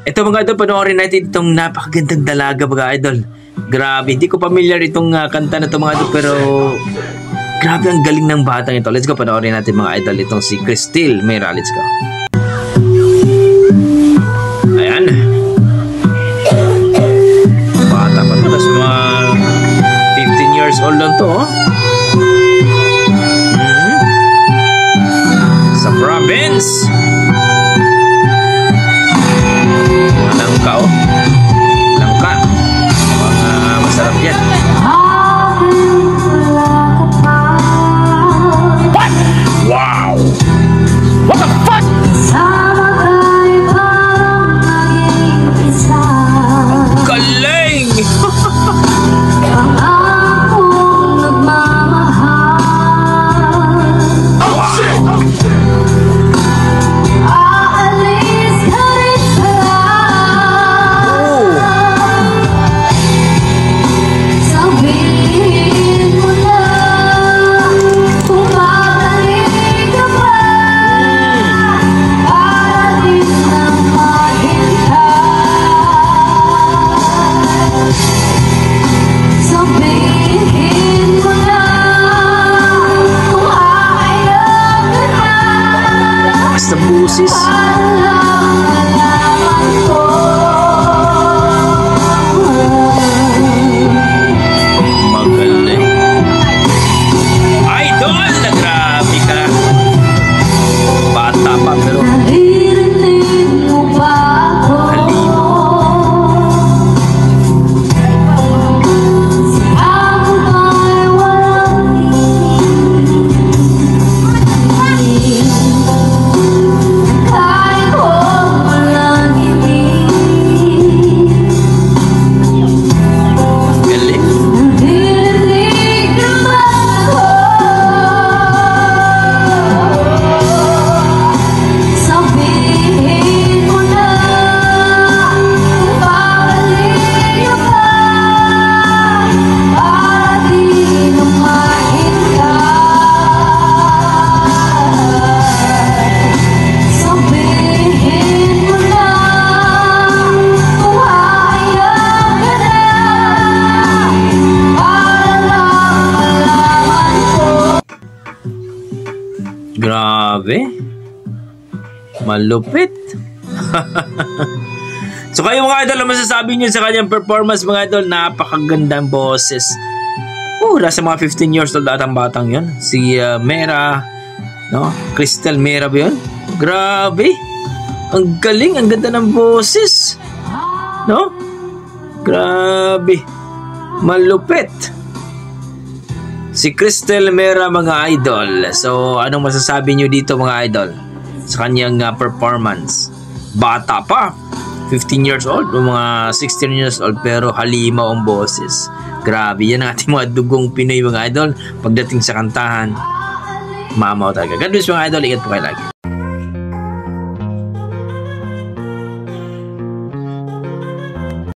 Ito mga idol, panoorin natin itong napakagandang dalaga mga idol. Grabe, hindi ko familiar itong kanta na ito mga idol, pero grabe ang galing ng batang ito. Let's go, panoorin natin mga idol itong si Cristel Mera. Let's go. Ayan. Bata pa ito, mga 15 years old lang to, oh. Sa province. Langka, oh. Langka. Mga masarap yan. What? Wow! What the fuck? Galing! Sa busis. Magaling. Idol na grabe ka. Bata pa pero grabe. Malupit. So kayo mga idol, ano masasabi nyo sa kanyang performance mga idol? Napakagandang boses. Nasa mga 15 years old at ang batang yun. Si Mera, no? Cristel Mera ba yun? Grabe. Ang galing, ang ganda ng boses. No? Grabe. Malupit. Si Cristel Mera mga idol. So, anong masasabi nyo dito mga idol? Sa kanyang performance. Bata pa. 15 years old o mga 16 years old pero halimaw ang boses. Grabe, yan ang ating mga dugong Pinoy mga idol. Pagdating sa kantahan, mamaw talaga. God bless mga idol. Ingat po kayo lagi.